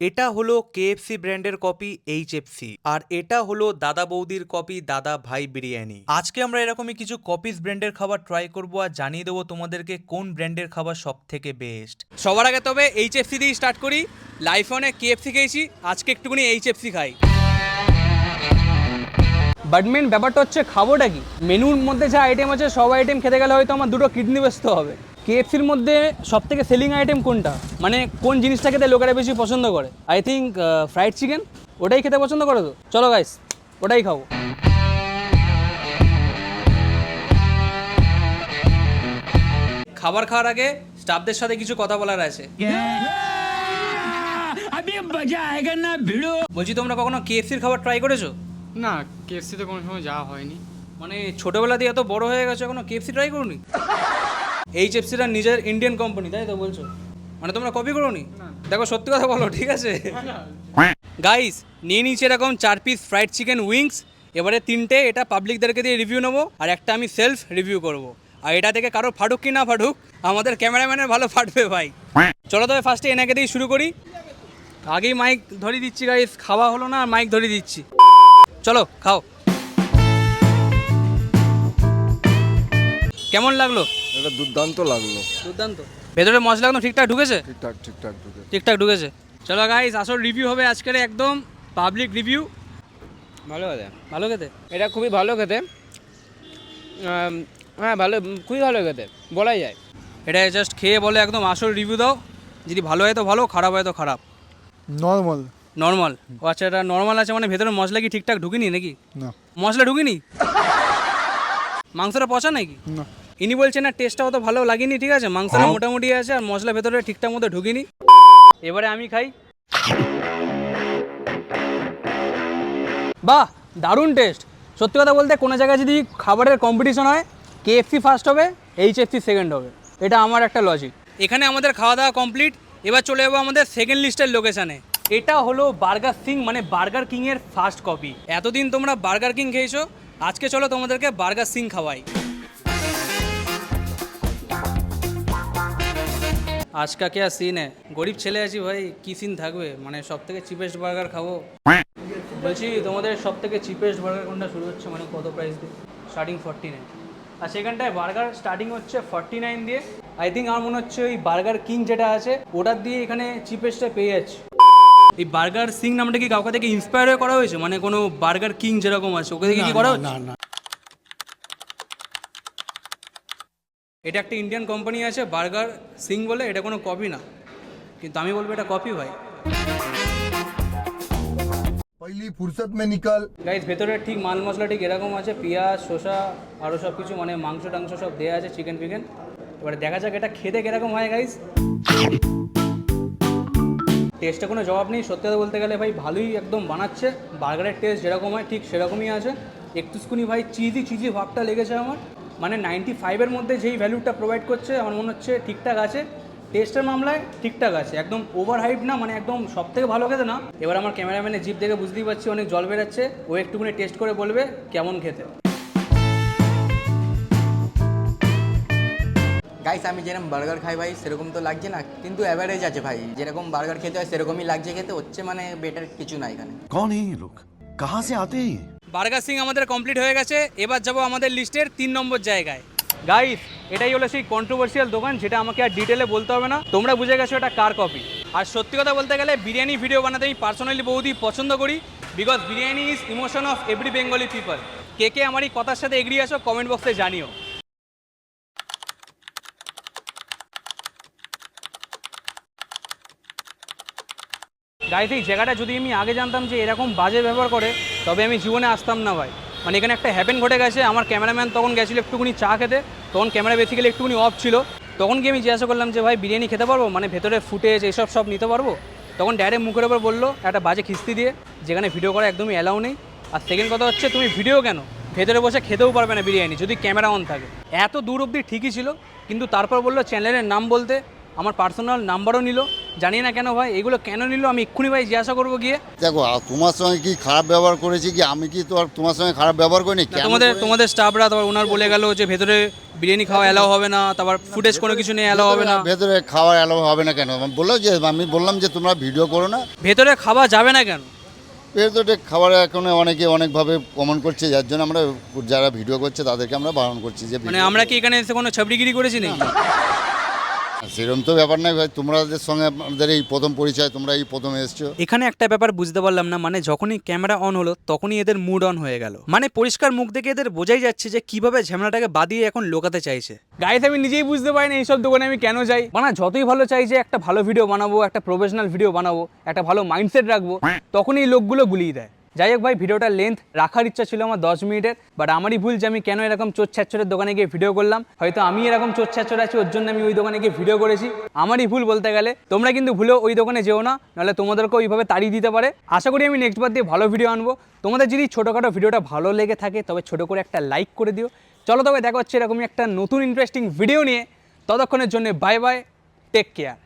এটা হলো কেএফসি ব্র্যান্ডের কপি এইচএফসি, আর এটা হলো দাদা বৌদির কপি দাদা ভাই বিরিয়ানি। আজকে আমরা এরকমই কিছু কপিস ব্র্যান্ডের খাবার ট্রাই করবো আর জানিয়ে দেবো তোমাদেরকে কোন ব্র্যান্ডের খাবার সব থেকে বেস্ট। সবার আগে তবে এইচএফসি দিয়েই স্টার্ট করি। লাইফে অনেক কেএফসি খেয়েছি, আজকে একটুখানি এইচএফসি খাই। বাট মেন ব্যাপারটা হচ্ছে খাবোটা কি, মেনুর মধ্যে যা আইটেম আছে সব আইটেম খেতে গেলে হয়তো আমার দুটো কিডনি ব্যস্ত হবে। কেএফসির মধ্যে সব থেকে সেলিং আইটেম কোনটা, মানে কোন জিনিসটা খেতে লোকেরা বেশি পছন্দ করে? I think fried chicken. ওটাই খেতে পছন্দ করে তো চলো গাইস ওটাই খাবো। খাবার খাওয়ার আগে স্টাফদের সাথে কিছু কথা বলার আছে। বলছি তোমরা কখনো কেএফসির খাবার ট্রাই করেছো? না, কেএফসিতে কোনো সময় যাওয়া হয়নি। মানে ছোটবেলা দিয়ে এত বড় হয়ে গেছে এখনো কেএফসি ট্রাই করোনি? এইচএফসিটা নিজের ইন্ডিয়ান কোম্পানি, তাই তো বলছো? মানে তোমরা কপি করোনি? দেখো সত্যি কথা বলো, ঠিক আছে গাইস। নিয়ে নিয়েছি এরকম 4 পিস ফ্রাইড চিকেন উইংস। এবারে 3টে এটা পাবলিকদেরকে দিয়ে রিভিউ নেবো, আর একটা আমি সেলফ রিভিউ করব। আর এটা থেকে কারো ফাটুক কি না ফাটুক, আমাদের ক্যামেরাম্যানের ভালো ফাটবে ভাই। চলো তবে ফার্স্টে এনাকে দিয়ে শুরু করি। আগেই মাইক ধরিয়ে দিচ্ছি গাইস, খাওয়া হলো না আর মাইক ধরিয়ে দিচ্ছি। চলো খাও। কেমন লাগলো? এটা দুর্দান্ত লাগলো। দুর্দান্ত। ভেতরে মশলা একদম ঠিকঠাক ঢুকেছে? ঠিকঠাক ঢুকেছে। চলো গাইস আসল রিভিউ হবে আজকের, একদম পাবলিক রিভিউ। ভালো খেতে, ভালো খেতে? এটা খুবই ভালো খেতে। হ্যাঁ ভালো, খুবই ভালো খেতে বলাই যায়। এটা জাস্ট খেয়ে বলে একদম আসল রিভিউ দাও। যদি ভালো হয় তো ভালো, খারাপ হয় তো খারাপ। নর্মাল। নর্মাল? ও আচ্ছা, এটা নর্মাল আছে মানে ভেতরে মশলা কি ঠিকঠাক ঢুকিনি নাকি? না। মশলা ঢুকিনি? মাংসটা পচা নাকি? না। ইনি বলছেন না টেস্টটা অত ভালো লাগেনি, ঠিক আছে মাংসটা মোটামুটি আছে আর মশলা ভেতরে ঠিকঠাক মতো ঢুকিনি। এবারে আমি খাই। বাহ, দারুণ টেস্ট। সত্যি কথা বলতে কোনো জায়গায় যদি খাবারের কম্পিটিশন হয়, কেএফসি ফার্স্ট হবে, এইচএফসি সেকেন্ড হবে, এটা আমার একটা লজিক। এখানে আমাদের খাওয়া দাওয়া কমপ্লিট। এবার চলে যাবো আমাদের সেকেন্ড লিস্টের লোকেশানে। এটা হলো বার্গার সিং, মানে বার্গার কিংয়ের ফার্স্ট কপি। এতদিন তোমরা বার্গার কিং খেয়েছো, আজকে চলো তোমাদেরকে বার্গার সিং খাওয়াই। আজকা কে সিন হ্যাঁ, গরিব ছেলে আছি ভাই, কি সিন থাকবে, মানে সব থেকে চিপেস্ট বার্গার খাবো। বলছি তোমাদের সব থেকে চিপেস্ট বার্গার কোনটা শুরু হচ্ছে, মানে কত প্রাইস দিয়ে? স্টার্টিং 49। আর সেখানটায় বার্গার স্টার্টিং হচ্ছে 49 দিয়ে। আই থিঙ্ক আমার মনে হচ্ছে ওই বার্গার কিং যেটা আছে ওটার দিয়ে এখানে চিপেস্টটা পেয়ে যাচ্ছে। এই বার্গার সিং নামটা কি কাউকে থেকে ইন্সপায়ার হয়ে করা হয়েছে, মানে কোনো বার্গার কিং যেরকম আছে ওকে থেকে কি করা হচ্ছে? না। এটা একটা ইন্ডিয়ান কোম্পানি আছে বার্গার সিং বলে, এটা কোনো কপি না, কিন্তু আমি বলবো এটা কপি ভাই। পহলি ফুরসত মে নিকল। গাইস ভেতরে ঠিক মাল মশলা ঠিক এরকম আছে, পেঁয়াজ শসা আরও সব কিছু, মানে মাংস টাংস সব দেওয়া আছে, চিকেন ফিকেন। এবারে দেখা যাক এটা খেতে কীরকম হয় গাইস। টেস্টে কোনো জবাব নেই, সত্যি কথা বলতে গেলে ভাই ভালোই একদম বানাচ্ছে। বার্গারের টেস্ট যেরকম হয় ঠিক সেরকমই আছে। একটুখানি ভাই চিজি ভাবটা লেগেছে আমার, মানে 95-এর মধ্যে যেই ভ্যালুটা প্রোভাইড করছে আমার মনে হচ্ছে ঠিকঠাক আছে। টেস্টের মামলায় ঠিকঠাক আছে, একদম ওভার হাইপ না, মানে একদম সব থেকে ভালো খেতে না। এবার আমার ক্যামেরাম্যানের জিভ দেখে বুঝতেই পারছি অনেক জল বেরাচ্ছে, ও একটুখানি টেস্ট করে বলবে কেমন খেতে। গাইস আমি যেরকম বার্গার খাই ভাই সেরকম তো লাগছে না, কিন্তু অ্যাভারেজ আছে ভাই, যেরকম বার্গার খেতে হয় সেরকমই লাগছে খেতে, হচ্ছে মানে বেটার কিছু না এখানে। कौन है ये लोग, कहाँ से आते हैं ये? বার্গার সিং আমাদের কমপ্লিট হয়ে গেছে। এবার যাবো আমাদের লিস্টের 3 নম্বর জায়গায়। গাইস এটাই হলো সেই কন্ট্রোভার্সিয়াল দোকান যেটা আমাকে আর ডিটেলে বলতে হবে না, তোমরা বুঝে গেছো এটা কার কপি। আর সত্যি কথা বলতে গেলে বিরিয়ানি ভিডিও বানাতে আমি পার্সোনালি বহুতই পছন্দ করি, because biryani is emotion of every Bengali people. কে কে আমার এই কথার সাথে এগ্রি আছো কমেন্ট বক্সে জানিও। গাইস এই জায়গাটা যদি আমি আগে জানতাম যে এরকম বাজে ব্যবহার করে, তবে আমি জীবনে আসতাম না ভাই। মানে এখানে একটা হ্যাপেন ঘটে গেছে, আমার ক্যামেরাম্যান তখন গেছিলো একটুখানি চা খেতে, তখন ক্যামেরা বেসিক্যালি একটুখানি অফ ছিল। তখন গিয়ে আমি জিজ্ঞাসা করলাম যে ভাই বিরিয়ানি খেতে পারবো, মানে ভেতরে ফুটেজ এইসব সব নিতে পারবো? তখন ডাইরেক্ট মুখের ওপর বললো একটা বাজে খিস্তি দিয়ে, যেখানে ভিডিও করা একদমই অ্যালাউ নেই। আর সেকেন্ড কথা হচ্ছে তুমি ভিডিও কেন, ভেতরে বসে খেতেও পারবে না বিরিয়ানি যদি ক্যামেরা অন থাকে। এত দূর অবধি ঠিকই ছিল, কিন্তু তারপর বললো চ্যানেলের নাম বলতে, আমার পার্সোনাল নাম্বারও নিল। জানি না কেন ভাই এগুলো কেন নিল, আমি এক্ষুনি ভাই জিজ্ঞাসা করবো গিয়ে। দেখো তোমার সঙ্গে কি খারাপ ব্যবহার করেছি কি, আমি কি তো আর তোমার সঙ্গে খারাপ ব্যবহার করিনি? না, তোমাদের স্টাফরা তারপর ওনার বলে গেল যে ভেতরে বিরিয়ানি খাওয়া এলাও হবে না, তারপর ফুটেজ কোনো কিছু নিয়ে এলাও হবে না। ভেতরে খাওয়া এলাও হবে না কেন? আমি বললাম যে তোমরা ভিডিও করো না। ভেতরে খাওয়া যাবে না কেন? ভেতরে খাবার এখন অনেকে অনেকভাবে কমেন্ট করছে, যার জন্য আমরা যারা ভিডিও করছে তাদেরকে আমরা বারণ করছি যে মানে আমরা কি এখানে এসে কোনো ছাবড়িগিরি করেছি নাকি? সেরকম তো ব্যাপার নাই ভাই, তোমাদের সঙ্গে আমাদের এই প্রথম পরিচয়, তোমরা এই প্রথম এসছো। এখানে একটা ব্যাপার বুঝতে পারলাম না, মানে যখনই ক্যামেরা অন হলো তখনই এদের মুড অন হয়ে গেল। মানে পরিষ্কার মুখ দেখে এদের বোঝাই যাচ্ছে যে কিভাবে ঝামেলাটাকে বাদিয়ে এখন লোকাতে চাইছে। গাইস আমি নিজেই বুঝতে পারি না এইসব দোকানে আমি কেন যাই। মানে যতই ভালো চাই যে একটা ভালো ভিডিও বানাবো, একটা প্রফেশনাল ভিডিও বানাবো, একটা ভালো মাইন্ডসেট রাখবো, তখনই এই লোকগুলো গুলিয়ে দেয়। যাই হোক ভাই, ভিডিওটা লেন্থ রাখার ইচ্ছা ছিল আমার 10 মিনিটের, বাট আমারই ভুল যে আমি কেন এরকম চোর ছ্যাচরের দোকানে গিয়ে ভিডিও করলাম। হয়তো আমি এরকম চোর ছ্যাচর আছি, ওর জন্য আমি ওই দোকানে গিয়ে ভিডিও করেছি, আমারই ভুল বলতে গেলে। তোমরা কিন্তু ভুলেও ওই দোকানে যেও না, নাহলে তোমাদেরকেও ওইভাবে তাড়িয়ে দিতে পারে। আশা করি আমি নেক্সট বার দিয়ে ভালো ভিডিও আনবো। তোমাদের যদি ছোটোখাটো ভিডিওটা ভালো লেগে থাকে তবে ছোটো করে একটা লাইক করে দিও। চলো তবে দেখা হচ্ছে এরকমই একটা নতুন ইন্টারেস্টিং ভিডিও নিয়ে। ততক্ষণের জন্য বাই বাই, টেক কেয়ার।